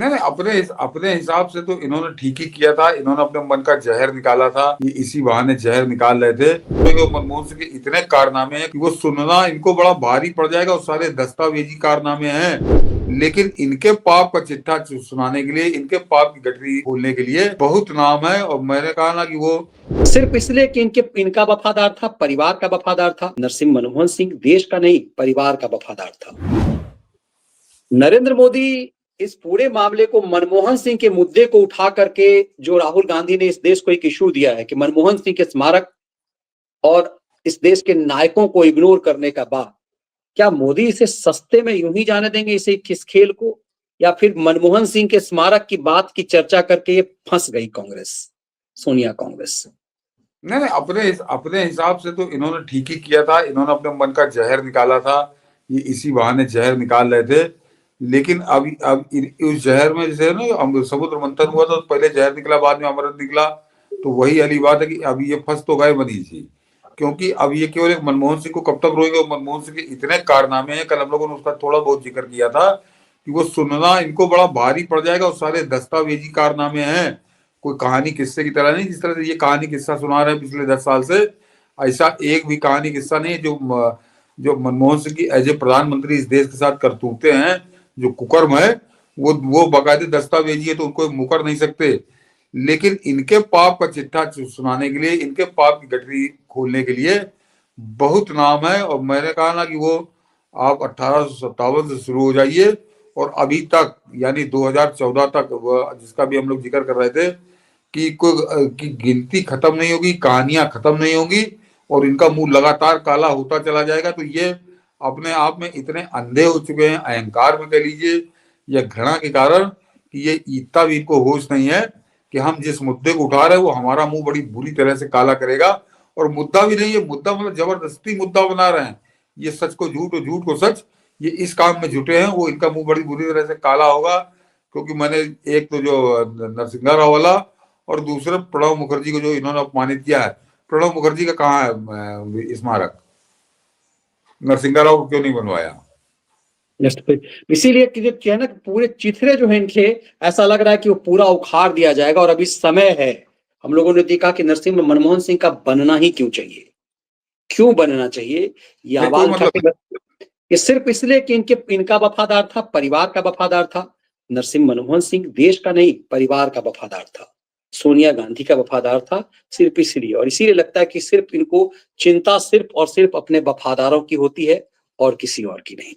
नहीं नहीं, अपने अपने हिसाब से तो इन्होंने ठीक ही किया था। इन्होंने अपने मन का जहर निकाला था, ये इसी बहाने जहर निकाल रहे थे। तो मनमोहन सिंह के इतने कारनामे हैं कि वो सुनना इनको बड़ा भारी पड़ जाएगा, और सारे दस्तावेजी कारनामे हैं। लेकिन इनके पाप का चिट्ठा सुनाने के लिए, इनके पाप की गठरी खोलने के लिए बहुत नाम है। और मैंने कहा ना कि वो सिर्फ इसलिए कि इनका वफादार था, परिवार का वफादार था। नरसिंह मनमोहन सिंह देश का नहीं, परिवार का वफादार था। नरेंद्र मोदी इस पूरे मामले को, मनमोहन सिंह के मुद्दे को उठा करके, जो राहुल गांधी ने इस देश को एक इशू दिया है कि मनमोहन सिंह के स्मारक और इस देश के नायकों को इग्नोर करने का बाद, क्या मोदी इसे सस्ते में यूं ही जाने देंगे इसे किस खेल को? या फिर मनमोहन सिंह के स्मारक की बात की चर्चा करके ये फंस गई कांग्रेस, सोनिया कांग्रेस? नहीं नहीं, अपने हिसाब से तो इन्होंने ठीक ही किया था। इन्होंने अपने मन का जहर निकाला था, ये इसी बहाने जहर निकाल रहे थे। लेकिन अब उस जहर में जैसे ना समुद्र मंथन हुआ था, तो पहले जहर निकला, बाद में अमृत निकला। तो वही वाली बात है कि अभी ये फंस तो गए मनीष जी, क्योंकि अब ये केवल एक मनमोहन सिंह को कब तक रोएंगे। मनमोहन सिंह के इतने कारनामे हैं, कल हम लोगों ने उसका थोड़ा बहुत जिक्र किया था कि वो सुनना इनको बड़ा भारी पड़ जाएगा, और सारे दस्तावेजी कारनामे हैं। कोई कहानी किस्से की तरह नहीं, जिस तरह से ये कहानी किस्सा सुना रहे हैं पिछले 10 साल से, ऐसा एक भी कहानी किस्सा नहीं जो मनमोहन सिंह की एज ए प्रधानमंत्री इस देश के साथ करतूते हैं, जो कुकर्म है, वो बाकायदे दस्तावेजी है, तो उनको मुकर नहीं सकते। लेकिन इनके पाप का चिट्ठा सुनाने के लिए, इनके पाप की गठरी खोलने के लिए बहुत नाम है। और मैंने कहा ना कि वो आप 1857 से शुरू हो जाइए, और अभी तक यानी 2014 तक, जिसका भी हम लोग जिक्र कर रहे थे कि की गिनती खत्म नहीं होगी, कहानियां खत्म नहीं होंगी, और इनका मुंह लगातार काला होता चला जाएगा। तो ये अपने आप में इतने अंधे हो चुके हैं, अहंकार में कह लीजिए या घृणा के कारण, कि ये इतना भी इनको होश नहीं है कि हम जिस मुद्दे को उठा रहे हैं वो हमारा मुंह बड़ी बुरी तरह से काला करेगा। और मुद्दा भी नहीं है, मुद्दा मतलब जबरदस्ती मुद्दा बना रहे हैं। ये सच को झूठ और झूठ को सच, ये इस काम में जुटे हैं, वो इनका मुंह बड़ी बुरी तरह से काला होगा। क्योंकि मैंने एक तो जो नरसिंहा राव वाला, और दूसरे प्रणब मुखर्जी को जो इन्होंने अपमानित किया है। प्रणब मुखर्जी का कहाँ है स्मारक? नरसिंहा राव को क्यों नहीं बनवाया? इसीलिए कि क्या है ना, पूरे चिथड़े जो है इनके, ऐसा लग रहा है कि वो पूरा उखाड़ दिया जाएगा। और अभी समय है, हम लोगों ने देखा कि नरसिंह मनमोहन सिंह का बनना ही क्यों चाहिए, क्यों बनना चाहिए, ये आवाज उठा के ये सिर्फ इसलिए कि इनका वफादार था, परिवार का वफादार था। नरसिंह मनमोहन सिंह देश का नहीं, परिवार का वफादार था, सोनिया गांधी का वफादार था, सिर्फ इसलिए। और इसीलिए लगता है कि सिर्फ इनको चिंता सिर्फ और सिर्फ अपने वफादारों की होती है और किसी और की नहीं।